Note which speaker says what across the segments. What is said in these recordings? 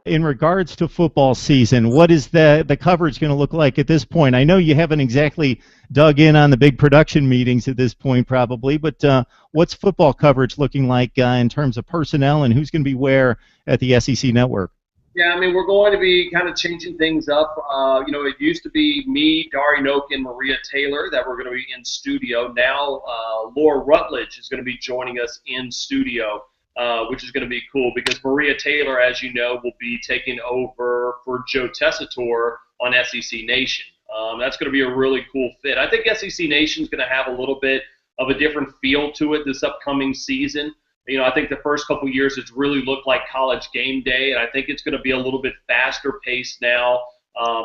Speaker 1: in regards to football season, what is the coverage going to look like at this point? I know you haven't exactly dug in on the big production meetings at this point probably, but what's football coverage looking like in terms of personnel and who's going to be where at the SEC Network?
Speaker 2: Yeah, I mean, we're going to be kind of changing things up. It used to be me, Dari Noak, and Maria Taylor that were going to be in studio. Now, Laura Rutledge is going to be joining us in studio, which is going to be cool because Maria Taylor, as you know, will be taking over for Joe Tessitore on SEC Nation. That's going to be a really cool fit. I think SEC Nation is going to have a little bit of a different feel to it this upcoming season. I think the first couple years it's really looked like College Game Day, and I think it's going to be a little bit faster paced now,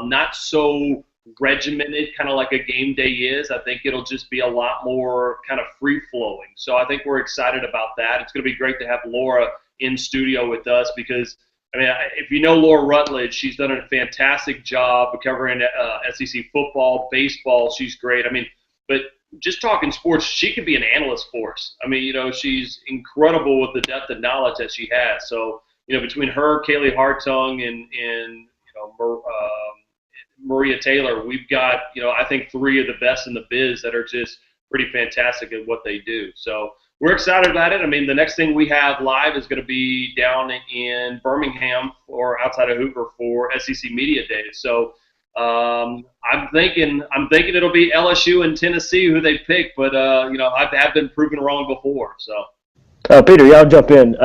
Speaker 2: not so regimented, kind of like a game day is. I think it'll just be a lot more kind of free-flowing. So I think we're excited about that. It's going to be great to have Laura in studio with us because, I mean, if you know Laura Rutledge, she's done a fantastic job covering SEC football, baseball. She's great. I mean, but just talking sports, she could be an analyst for us. I mean, she's incredible with the depth of knowledge that she has. So, between her, Kaylee Hartung, and Maria Taylor, we've got, I think 3 of the best in the biz that are just pretty fantastic at what they do. So we're excited about it. I mean, the next thing we have live is going to be down in Birmingham or outside of Hoover for SEC Media Days. So I'm thinking it'll be LSU and Tennessee who they pick, but I have been proven wrong before. So,
Speaker 3: Peter, y'all jump in.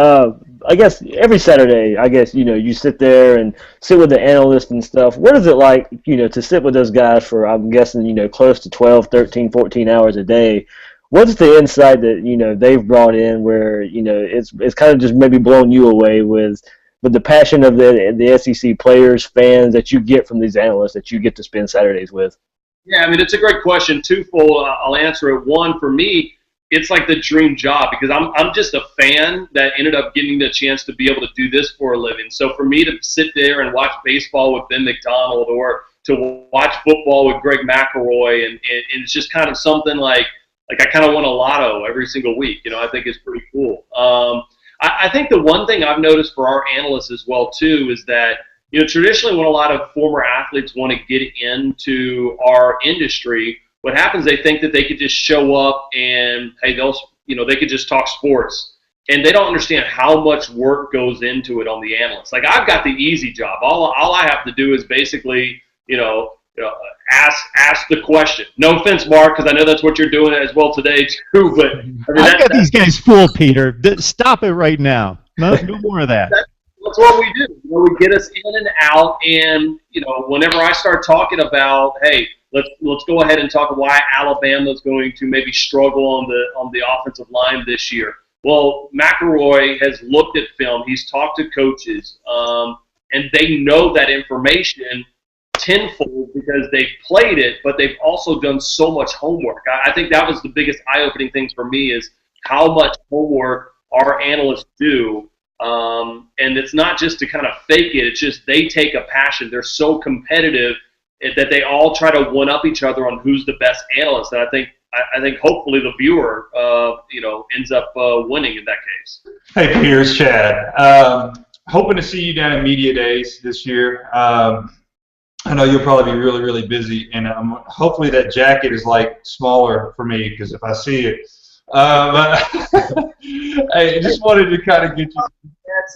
Speaker 3: I guess every Saturday, you sit there and sit with the analysts and stuff. What is it like, to sit with those guys for, I'm guessing, close to 12, 13, 14 hours a day? What's the insight that they've brought in where it's kind of just maybe blown you away with the passion of the SEC players, fans that you get from these analysts that you get to spend Saturdays with?
Speaker 2: Yeah, I mean, it's a great question. Twofold, I'll answer it. One, for me, it's like the dream job because I'm just a fan that ended up getting the chance to be able to do this for a living. So for me to sit there and watch baseball with Ben McDonald or to watch football with Greg McElroy, and it's just kind of something like I kind of won a lotto every single week. I think it's pretty cool. I think the one thing I've noticed for our analysts as well, too, is that, traditionally when a lot of former athletes want to get into our industry, what happens, they think that they could just show up and, hey, they could just talk sports. And they don't understand how much work goes into it on the analyst. Like, I've got the easy job. All I have to do is basically, ask the question. No offense, Mark, because I know that's what you're doing as well today too. But I mean,
Speaker 1: I've got these guys fooled, Peter. Stop it right now. No more of that.
Speaker 2: That's what we do. We get us in and out, and whenever I start talking about, hey, let's go ahead and talk why Alabama's going to maybe struggle on the offensive line this year. Well, McElroy has looked at film. He's talked to coaches, and they know that information tenfold because they've played it, but they've also done so much homework. I think that was the biggest eye-opening thing for me is how much homework our analysts do. And it's not just to kind of fake it. It's just they take a passion. They're so competitive that they all try to one-up each other on who's the best analyst. And I think hopefully the viewer, ends up winning in that case.
Speaker 4: Hey, Peter, it's Chad. Hoping to see you down at Media Days this year. I know you'll probably be really, really busy, and hopefully that jacket is smaller for me because if I see it. But I just wanted to kind of get you.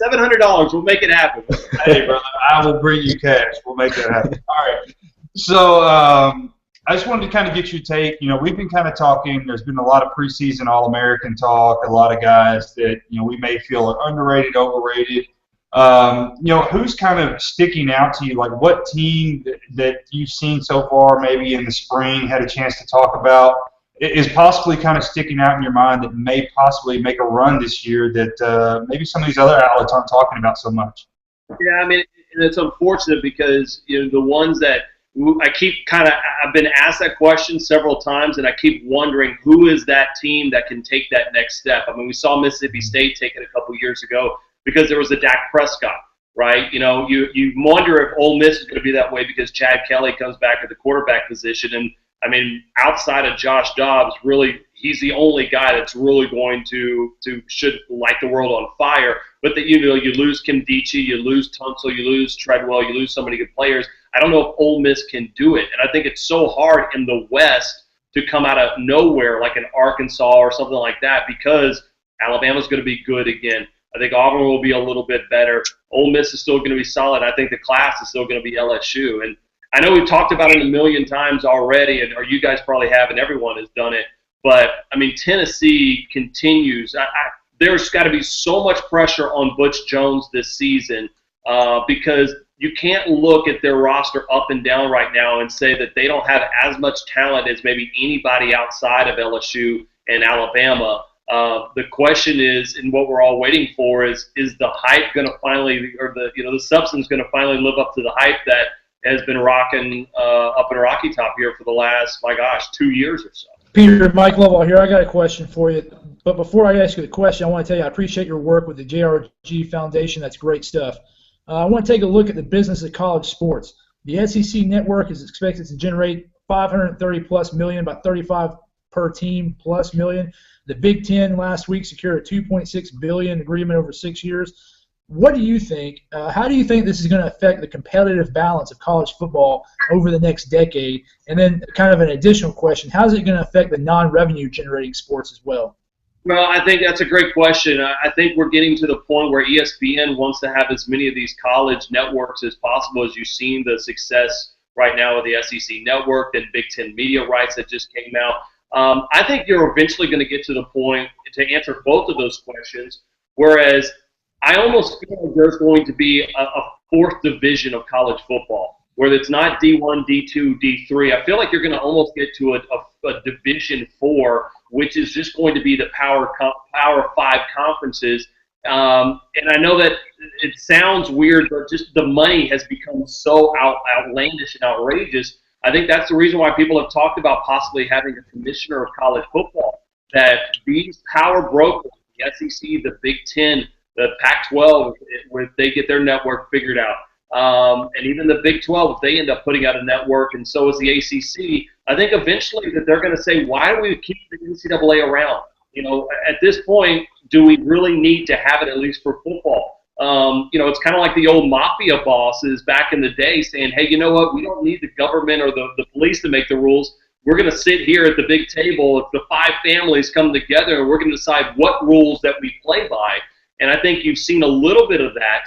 Speaker 2: $700. We'll make it happen.
Speaker 4: Hey, brother, I will bring you cash. We'll make that happen. All right. So I just wanted to kind of get your take. We've been kind of talking. There's been a lot of preseason All-American talk. A lot of guys that we may feel are underrated, overrated. Who's kind of sticking out to you? Like, what team that you've seen so far, maybe in the spring, had a chance to talk about, is possibly kind of sticking out in your mind that may possibly make a run this year that maybe some of these other outlets aren't talking about so much?
Speaker 2: Yeah, I mean, it's unfortunate because the ones that I've been asked that question several times, and I keep wondering who is that team that can take that next step. I mean, we saw Mississippi State take it a couple years ago because there was a Dak Prescott, right? You wonder if Ole Miss is going to be that way because Chad Kelly comes back at the quarterback position. And, I mean, outside of Josh Dobbs, really, he's the only guy that's really going to should light the world on fire. But that, you lose Kim Dichie, you lose Tunsil, you lose Treadwell, you lose so many good players. I don't know if Ole Miss can do it, and I think it's so hard in the West to come out of nowhere like an Arkansas or something like that, because Alabama's going to be good again. I think Auburn will be a little bit better. Ole Miss is still going to be solid. I think the class is still going to be LSU. And I know we've talked about it a million times already, or you guys probably have, and everyone has done it. But, I mean, Tennessee continues. There's got to be so much pressure on Butch Jones this season because you can't look at their roster up and down right now and say that they don't have as much talent as maybe anybody outside of LSU and Alabama. The question is, and what we're all waiting for is the hype going to finally, or the substance going to finally live up to the hype that has been rocking up in Rocky Top here for the last, 2 years or so.
Speaker 5: Peter, Mike Lovell here. I got a question for you. But before I ask you the question, I want to tell you I appreciate your work with the JRG Foundation. That's great stuff. I want to take a look at the business of college sports. The SEC network is expected to generate $530+ million, about 35 per team plus million. The Big Ten last week secured a $2.6 billion agreement over 6 years. What do you think? How do you think this is going to affect the competitive balance of college football over the next decade? And then kind of an additional question, how is it going to affect the non-revenue generating sports as well?
Speaker 2: Well, I think that's a great question. I think we're getting to the point where ESPN wants to have as many of these college networks as possible, as you've seen the success right now with the SEC network and Big Ten media rights that just came out. I think you're eventually going to get to the point to answer both of those questions, whereas I almost feel like there's going to be a fourth division of college football, where it's not D1, D2, D3. I feel like you're going to almost get to a Division 4, which is just going to be the Power 5 conferences. And I know that it sounds weird, but just the money has become so outlandish and outrageous. I think that's the reason why people have talked about possibly having a commissioner of college football, that these power brokers, the SEC, the Big Ten, the Pac-12, if they get their network figured out, and even the Big 12, if they end up putting out a network, and so is the ACC, I think eventually that they're going to say, why do we keep the NCAA around? At this point, do we really need to have it at least for football? It's kind of like the old mafia bosses back in the day saying, hey, you know what, we don't need the government or the police to make the rules. We're going to sit here at the big table. If the 5 families come together, and we're going to decide what rules that we play by. And I think you've seen a little bit of that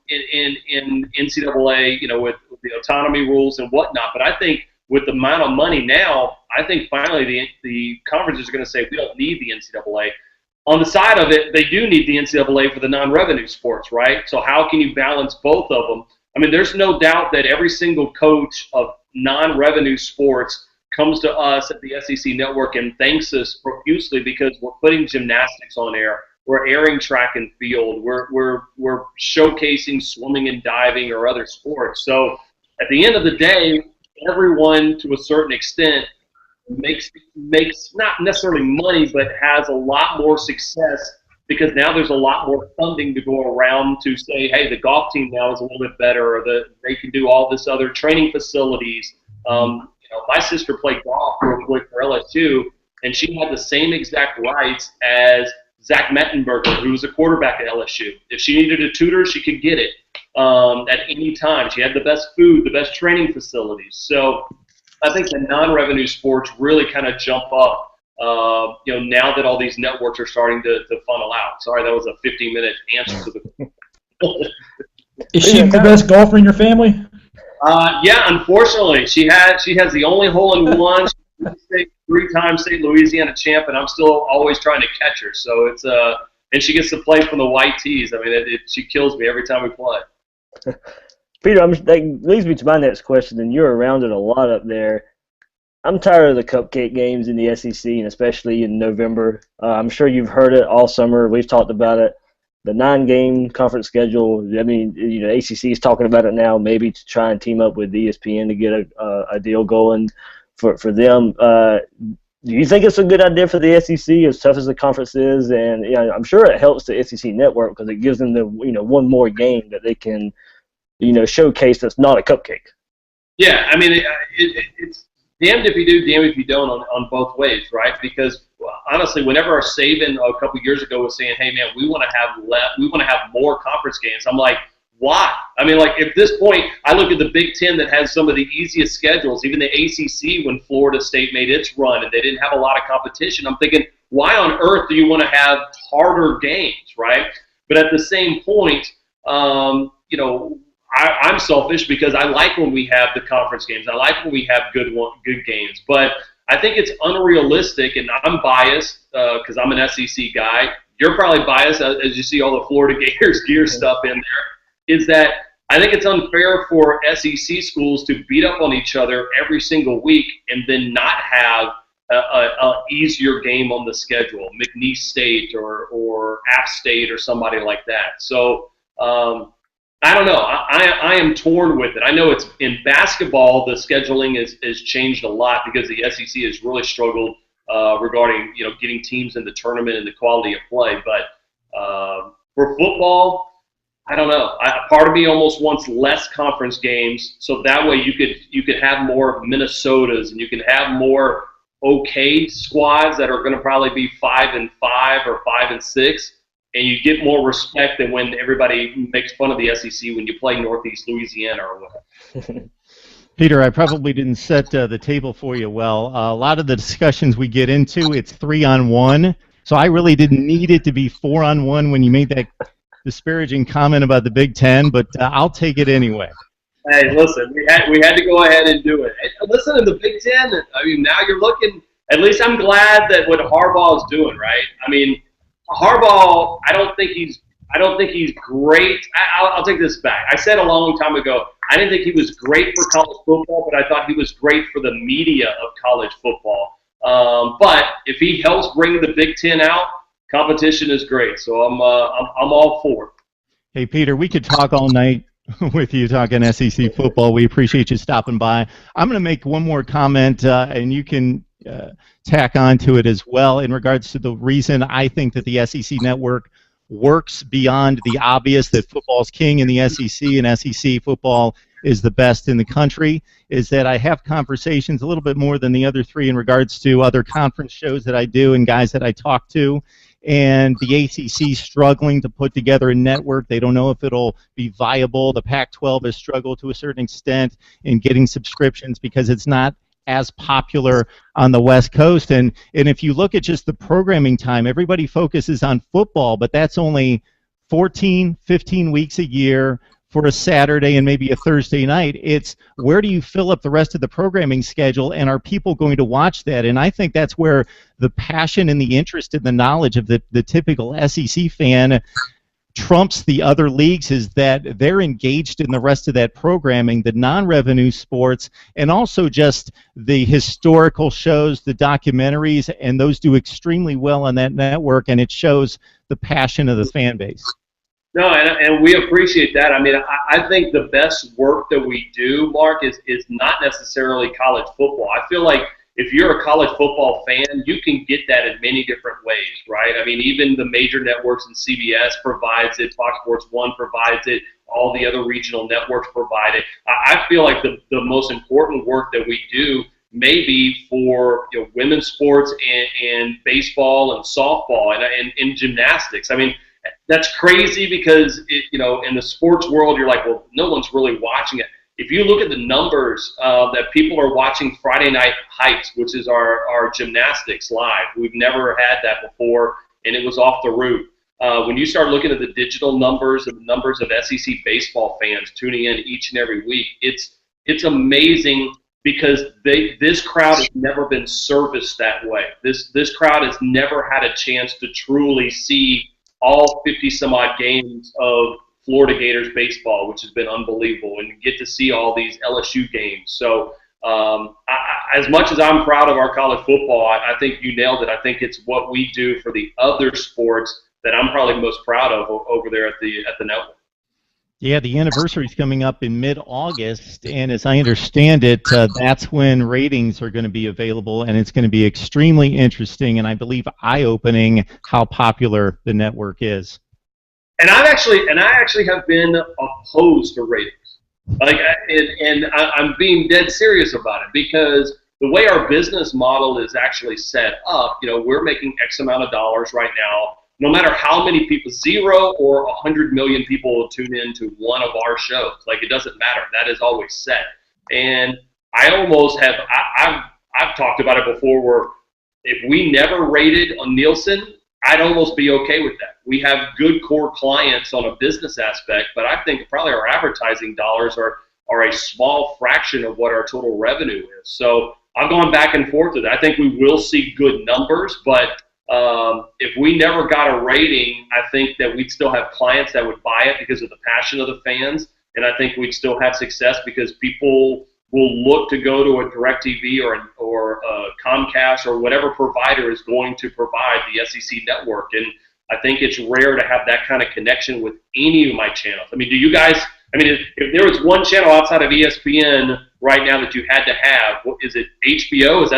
Speaker 2: in NCAA, with the autonomy rules and whatnot. But I think with the amount of money now, I think finally the conferences are going to say we don't need the NCAA. On the side of it, they do need the NCAA for the non-revenue sports, right? So how can you balance both of them? I mean, there's no doubt that every single coach of non-revenue sports comes to us at the SEC network and thanks us profusely because we're putting gymnastics on air. We're airing track and field. We're showcasing swimming and diving or other sports. So at the end of the day, everyone to a certain extent makes not necessarily money, but has a lot more success because now there's a lot more funding to go around to say, hey, the golf team now is a little bit better, or they can do all this other training facilities. My sister played golf real quick for LSU, and she had the same exact rights as Zach Mettenberger, who was a quarterback at LSU. If she needed a tutor, she could get it at any time. She had the best food, the best training facilities. So I think the non-revenue sports really kind of jump up, now that all these networks are starting to funnel out. Sorry, that was a 15-minute answer to the
Speaker 5: Is she the best golfer in your family?
Speaker 2: Yeah, unfortunately. She has the only hole-in-one. She's 3-time state Louisiana champ, and I'm still always trying to catch her. So it's and she gets to play from the white tees. I mean, she kills me every time we play.
Speaker 3: Peter, that leads me to my next question, and you're around it a lot up there. I'm tired of the cupcake games in the SEC, and especially in November. I'm sure you've heard it all summer. We've talked about it. The 9-game conference schedule. I mean, ACC is talking about it now, maybe to try and team up with ESPN to get a deal going for them. Do you think it's a good idea for the SEC, as tough as the conference is? And I'm sure it helps the SEC network because it gives them the one more game that they can showcase that's not a cupcake.
Speaker 2: Yeah, I mean, it's damned if you do, damned if you don't on both ways, right? Because honestly, whenever Saban a couple years ago was saying, "Hey man, we want to have more conference games," I'm like, why? I mean, like at this point, I look at the Big Ten that has some of the easiest schedules, even the ACC when Florida State made its run and they didn't have a lot of competition. I'm thinking, why on earth do you want to have harder games, right? But at the same point, I'm selfish because I like when we have the conference games. I like when we have good games. But I think it's unrealistic, and I'm biased because I'm an SEC guy. You're probably biased as you see all the Florida Gators gear stuff in there, is that I think it's unfair for SEC schools to beat up on each other every single week and then not have a easier game on the schedule, McNeese State or App State or somebody like that. So I don't know. I am torn with it. I know it's in basketball. The scheduling has changed a lot because the SEC has really struggled regarding getting teams in the tournament and the quality of play. But for football, I don't know. Part of me almost wants less conference games, so that way you could have more Minnesotas and you can have more okay squads that are going to probably be 5-5 or 5-6. And you get more respect than when everybody makes fun of the SEC when you play Northeast Louisiana or whatever.
Speaker 1: Peter, I probably didn't set the table for you well. A lot of the discussions we get into, it's 3-on-1. So I really didn't need it to be 4-on-1 when you made that disparaging comment about the Big Ten, but I'll take it anyway.
Speaker 2: Hey, listen, we had to go ahead and do it. Listen, to the Big Ten, I mean, now you're looking, at least I'm glad that what Harbaugh is doing, right? I mean, Harbaugh, I don't think he's great. I'll take this back. I said a long time ago, I didn't think he was great for college football, but I thought he was great for the media of college football. But if he helps bring the Big Ten out, competition is great. So I'm all for it.
Speaker 1: Hey, Peter, we could talk all night with you talking SEC football. We appreciate you stopping by. I'm going to make one more comment, and you can tack on to it as well in regards to the reason I think that the SEC network works beyond the obvious, that football's king in the SEC and SEC football is the best in the country, is that I have conversations a little bit more than the other three in regards to other conference shows that I do and guys that I talk to. And the ACC struggling to put together a network. They don't know if it'll be viable. The Pac-12 has struggled to a certain extent in getting subscriptions because it's not as popular on the West Coast. And if you look at just the programming time, everybody focuses on football, but that's only 14, 15 weeks a year for a Saturday and maybe a Thursday night. It's where do you fill up the rest of the programming schedule, and are people going to watch that? And I think that's where the passion and the interest and the knowledge of the typical SEC fan trumps the other leagues, is that they're engaged in the rest of that programming, the non-revenue sports, and also just the historical shows, the documentaries, and those do extremely well on that network, and it shows the passion of the fan base.
Speaker 2: No, and we appreciate that. I mean, I think the best work that we do, Mark, is not necessarily college football. I feel like if you're a college football fan, you can get that in many different ways, right? I mean, even the major networks and CBS provides it, Fox Sports 1 provides it, all the other regional networks provide it. I feel like the most important work that we do may be for women's sports and baseball and softball and gymnastics. I mean, that's crazy because in the sports world, you're like, well, no one's really watching it. If you look at the numbers that people are watching Friday Night Heights, which is our gymnastics live, we've never had that before, and it was off the roof. When you start looking at the digital numbers and the numbers of SEC baseball fans tuning in each and every week, it's amazing because this crowd has never been serviced that way. This crowd has never had a chance to truly see all 50-some-odd games of Florida Gators baseball, which has been unbelievable, and you get to see all these LSU games. So as much as I'm proud of our college football, I think you nailed it. I think it's what we do for the other sports that I'm probably most proud of over there at the network.
Speaker 1: Yeah, the anniversary is coming up in mid-August, and as I understand it, that's when ratings are going to be available, and it's going to be extremely interesting and I believe eye-opening how popular the network is.
Speaker 2: And I actually have been opposed to ratings, and I'm being dead serious about it because the way our business model is actually set up, we're making X amount of dollars right now. No matter how many people, 0 or 100 million people will tune in to one of our shows. Like, it doesn't matter. That is always set. And I almost have, I've talked about it before, where if we never rated on Nielsen, I'd almost be okay with that. We have good core clients on a business aspect, but I think probably our advertising dollars are a small fraction of what our total revenue is. So I've gone back and forth with it. I think we will see good numbers, but if we never got a rating, I think that we'd still have clients that would buy it because of the passion of the fans, and I think we'd still have success because people will look to go to a DirecTV or a Comcast or whatever provider is going to provide the SEC network. And I think it's rare to have that kind of connection with any of my channels. I mean, do you guys? I mean, if there was one channel outside of ESPN right now that you had to have, is it HBO? Is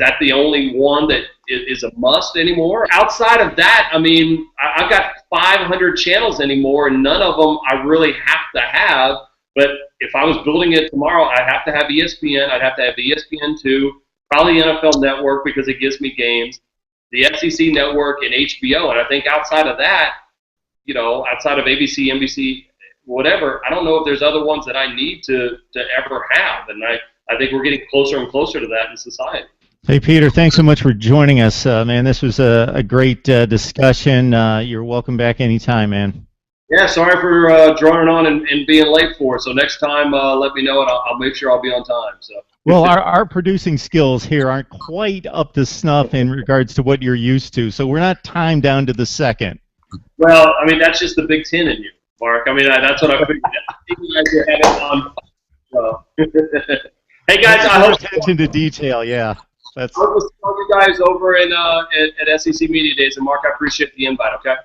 Speaker 2: that the only one that is a must anymore? Outside of that, I mean, I've got 500 channels anymore, and none of them I really have to have. But if I was building it tomorrow, I'd have to have ESPN. I'd have to have ESPN2, probably NFL Network because it gives me games, the SEC Network, and HBO. And I think outside of that, outside of ABC, NBC, whatever, I don't know if there's other ones that I need to ever have. And I think we're getting closer and closer to that in society.
Speaker 1: Hey, Peter, thanks so much for joining us, man. This was a great discussion. You're welcome back anytime, man.
Speaker 2: Yeah, sorry for droning on and being late for it. So next time, let me know, and I'll make sure I'll be on time. So.
Speaker 1: Well, our producing skills here aren't quite up to snuff in regards to what you're used to, so we're not timed down to the second.
Speaker 2: Well, I mean, that's just the Big Ten in you, Mark. I mean, that's what I figured. I think you guys are having on. So. Hey, guys, I hope
Speaker 1: attention to detail, yeah.
Speaker 2: I hope to see you guys over at SEC Media Days. And, Mark, I appreciate the invite, okay?